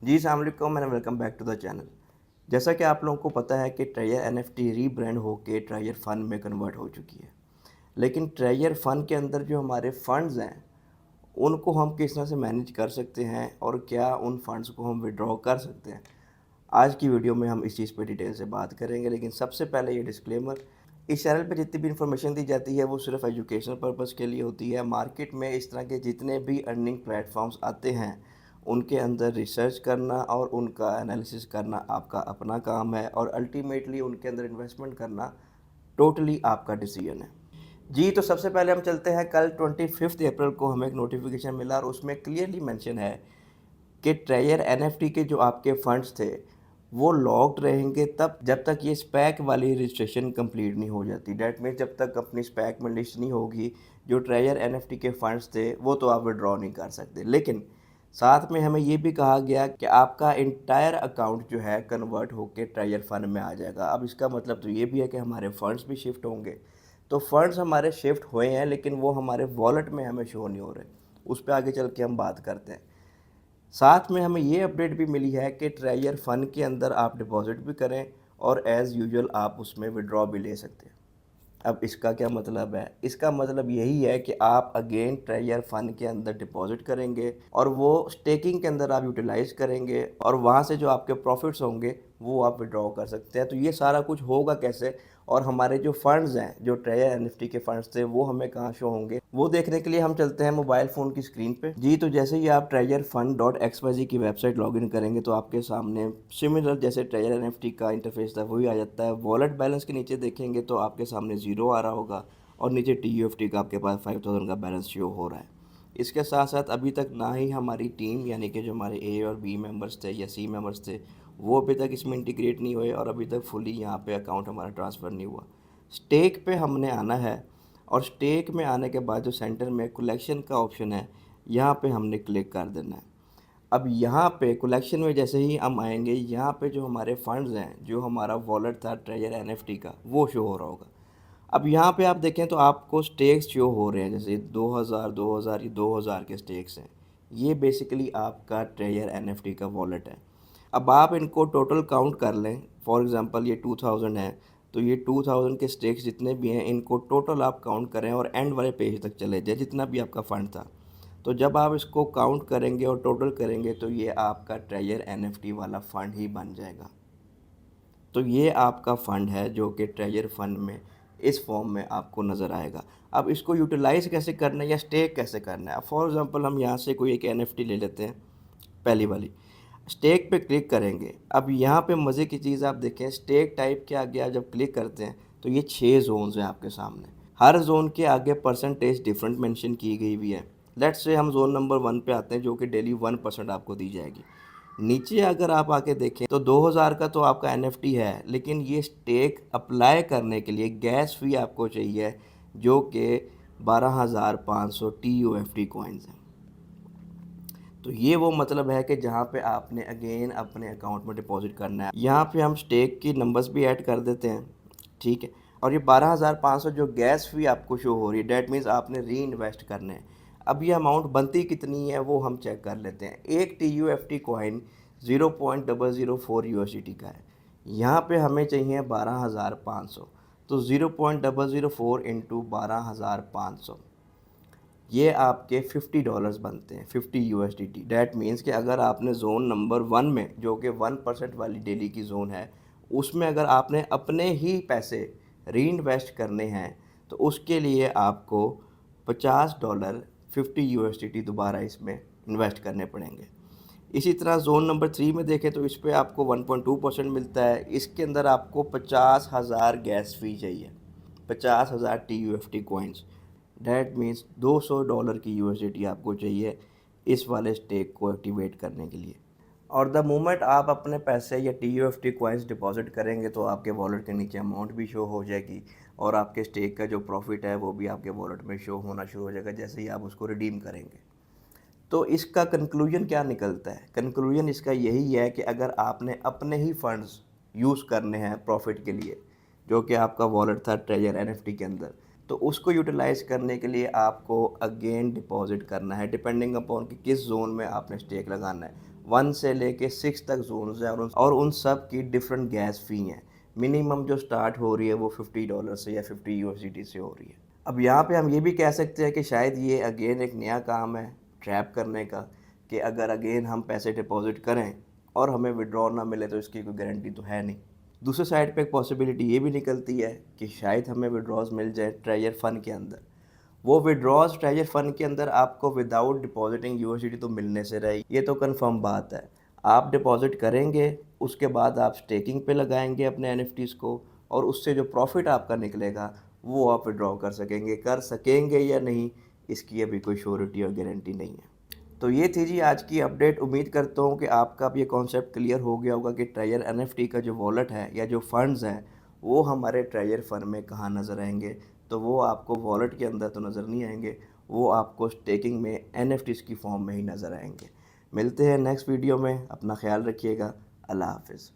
जी अस्सलाम वालेकुम and welcome back to the channel. जैसा कि आप लोगों को पता है कि ट्रेजर एनएफटी रीब्रांड होके ट्रेजर फन में कन्वर्ट हो चुकी है। लेकिन ट्रेजर फन के अंदर जो हमारे फंड्स हैं उनको हम किस तरह से मैनेज कर सकते हैं और क्या उन फंड्स को हम विड्रॉ कर सकते हैं। आज की वीडियो में हम इस चीज़ पर डिटेल से बात करेंगे, लेकिन सबसे पहले ये डिस्क्लेमर, इस चैनल पे जितनी भी इन्फॉर्मेशन दी जाती है वो सिर्फ एजुकेशनल पर्पस के लिए होती है। मार्केट में इस तरह के जितने भी अर्निंग प्लेटफॉर्म्स आते हैं उनके अंदर रिसर्च करना और उनका एनालिसिस करना आपका अपना काम है और अल्टीमेटली उनके अंदर इन्वेस्टमेंट करना टोटली आपका डिसीजन है। जी तो सबसे पहले हम चलते हैं, कल 25 अप्रैल को हमें एक नोटिफिकेशन मिला और उसमें क्लियरली मेंशन है कि ट्रेजर एनएफटी के जो आपके फंड्स थे वो लॉक्ड रहेंगे तब जब तक ये स्पैक वाली रजिस्ट्रेशन कंप्लीट नहीं हो जाती। डैट मीन्स जब तक अपनी स्पैक में लिस्ट नहीं होगी जो ट्रेजर एनएफटी के फंड्स थे वो तो आप विड्रॉ नहीं कर सकते। लेकिन साथ में हमें ये भी कहा गया कि आपका इंटायर अकाउंट जो है कन्वर्ट होकर ट्रेजर फंड में आ जाएगा। अब इसका मतलब तो ये भी है कि हमारे फंड्स भी शिफ्ट होंगे। तो फंड्स हमारे शिफ्ट हुए हैं लेकिन वो हमारे वॉलेट में हमें शो नहीं हो रहे, उस पर आगे चल के हम बात करते हैं। साथ में हमें ये अपडेट भी मिली है कि ट्रेजर फंड के अंदर आप डिपॉजिट भी करें और एज़ यूजुअल आप उसमें विड्रॉ भी ले सकते हैं। अब इसका क्या मतलब है? इसका मतलब यही है कि आप अगेन ट्रेजर फंड के अंदर डिपॉजिट करेंगे और वो स्टेकिंग के अंदर आप यूटिलाइज़ करेंगे और वहाँ से जो आपके प्रॉफिट्स होंगे वो आप विड्रॉ कर सकते हैं। तो ये सारा कुछ होगा कैसे और हमारे जो फंड्स हैं, जो ट्रेजर एनएफटी के फंड्स थे, वो हमें कहाँ शो होंगे, वो देखने के लिए हम चलते हैं मोबाइल फ़ोन की स्क्रीन पे। जी तो जैसे ही आप ट्रेजर फंड डॉट XYZ की वेबसाइट लॉगिन करेंगे तो आपके सामने सिमिलर जैसे ट्रेजर एनएफटी का इंटरफेस था वही आ जाता है। वॉलेट बैलेंस के नीचे देखेंगे तो आपके सामने ज़ीरो आ रहा होगा और नीचे TUFT का आपके पास 5000 का बैलेंस शो हो रहा है। इसके साथ साथ अभी तक ना ही हमारी टीम यानी कि जो हमारे A और B मेंबर्स थे या C मेंबर्स थे वो अभी तक इसमें इंटीग्रेट नहीं हुए और अभी तक फुली यहाँ पे अकाउंट हमारा ट्रांसफ़र नहीं हुआ। स्टेक पे हमने आना है और स्टेक में आने के बाद जो सेंटर में कलेक्शन का ऑप्शन है यहाँ पे हमने क्लिक कर देना है। अब यहाँ पे कलेक्शन में जैसे ही हम आएंगे यहाँ पे जो हमारे फंड्स हैं, जो हमारा वॉलेट था ट्रेजर एनएफटी का, वो शो हो रहा होगा। अब यहाँ पे आप देखें तो आपको स्टेक्स शो हो रहे हैं, जैसे 2000 ये 2000 के स्टेक्स हैं। ये बेसिकली आपका ट्रेजर एनएफटी का वॉलेट है। अब आप इनको टोटल काउंट कर लें, फॉर एग्ज़ाम्पल ये 2000 है तो ये 2000 के स्टेक्स जितने भी हैं इनको टोटल आप काउंट करें और एंड वाले पेज तक चले जाए जितना भी आपका फ़ंड था। तो जब आप इसको काउंट करेंगे और टोटल करेंगे तो ये आपका ट्रेजर एनएफटी वाला फ़ंड ही बन जाएगा। तो ये आपका फ़ंड है जो कि ट्रेजर फंड में इस फॉर्म में आपको नज़र आएगा। अब इसको यूटिलाइज़ कैसे करना है या स्टेक कैसे करना है? फॉर एग्ज़ाम्पल हम यहाँ से कोई एक एनएफटी ले लेते हैं, पहली वाली, स्टेक पे क्लिक करेंगे। अब यहाँ पे मज़े की चीज़ आप देखें, स्टेक टाइप के आगे आप जब क्लिक करते हैं तो ये 6 ज़ोन्स हैं आपके सामने। हर ज़ोन के आगे परसेंटेज डिफरेंट मेंशन की गई हुई है। लेट्स से हम ज़ोन नंबर 1 पे आते हैं जो कि डेली 1% आपको दी जाएगी। नीचे अगर आप आके देखें तो 2000 का तो आपका एनएफटी है, लेकिन ये स्टेक अप्लाई करने के लिए गैस फी आपको चाहिए जो कि 12500 TUFT कॉइन्स हैं। तो ये वो मतलब है कि जहाँ पे आपने अगेन अपने अकाउंट में डिपॉजिट करना है। यहाँ पे हम स्टेक की नंबर्स भी ऐड कर देते हैं, ठीक है। और ये 12500 जो गैस फी आपको शो हो रही है, डैट मीन्स आपने री इन्वेस्ट करने हैं। अब ये अमाउंट बनती कितनी है वो हम चेक कर लेते हैं। एक TUFT कॉइन 0.004 USDT का है। यहाँ पे हमें चाहिए 12500, तो 0.004 इंटू 12500 ये आपके $50 बनते हैं, 50 USDT। डैट मीन्स कि अगर आपने ज़ोन नंबर 1 में जो कि 1% वाली डेली की ज़ोन है उसमें अगर आपने अपने ही पैसे री इन्वेस्ट करने हैं तो उसके लिए आपको $50 50 USDT दोबारा इसमें इन्वेस्ट करने पड़ेंगे। इसी तरह ज़ोन नंबर 3 में देखें तो इस पे आपको 1.2% मिलता है। इसके अंदर आपको 50,000 गैस फी चाहिए, 50,000 TUFT कॉइन्स। डैट मीन्स $200 की USDT आपको चाहिए इस वाले स्टेक को एक्टिवेट करने के लिए। और द मोमेंट आप अपने पैसे या TUFT कॉइन्स डिपॉजिट करेंगे तो आपके वॉलेट के नीचे अमाउंट भी शो हो जाएगी और आपके स्टेक का जो प्रॉफिट है वो भी आपके वॉलेट में शो होना शुरू हो जाएगा जैसे ही आप उसको रिडीम करेंगे। तो इसका कंक्लूजन क्या निकलता है? कंक्लूजन इसका यही है कि अगर आपने अपने ही फंड्स यूज़ करने हैं प्रॉफिट के लिए, जो कि आपका वॉलेट था ट्रेजर एनएफटी के अंदर, तो उसको यूटिलाइज़ करने के लिए आपको अगेन डिपॉजिट करना है डिपेंडिंग अपॉन कि किस जोन में आपने स्टेक लगाना है। 1 से लेके 6 तक जोन्स हैं और उन सब की डिफरेंट गैस फ़ी हैं। मिनिमम जो स्टार्ट हो रही है वो $50 से या 50 यूएसडीटी से हो रही है। अब यहाँ पे हम ये भी कह सकते हैं कि शायद ये अगेन एक नया काम है ट्रैप करने का, कि अगर अगेन हम पैसे डिपॉज़िट करें और हमें विड्रॉ ना मिले तो इसकी कोई गारंटी तो है नहीं। दूसरे साइड पे एक पॉसिबिलिटी ये भी निकलती है कि शायद हमें विड्रॉज़ मिल जाए ट्रेजर फ़ंड के अंदर। वो विड्रॉज़ ट्रेजर फ़ंड के अंदर आपको विदाउट डिपॉज़िटिंग यूएसडीटी तो मिलने से रहे, ये तो कन्फर्म बात है। आप डिपॉज़िट करेंगे, उसके बाद आप स्टेकिंग पे लगाएँगे अपने एनएफटीज़ को और उससे जो प्रॉफ़िट आपका निकलेगा, वो आप विड्रॉ कर सकेंगे या नहीं, इसकी अभी कोई श्योरिटी और गारंटी नहीं है। तो ये थी जी आज की अपडेट। उम्मीद करता हूँ कि आपका अब ये कॉन्सेप्ट क्लियर हो गया होगा कि ट्रेजर एनएफटी का जो वॉलेट है या जो फंड्स हैं वो हमारे ट्रेजर फंड में कहाँ नज़र आएंगे। तो वो आपको वॉलेट के अंदर तो नज़र नहीं आएंगे, वो आपको स्टेकिंग में एनएफटीज़ की फॉर्म में ही नज़र आएंगे। मिलते हैं नेक्स्ट वीडियो में, अपना ख्याल रखिएगा। अल्लाह हाफिज़।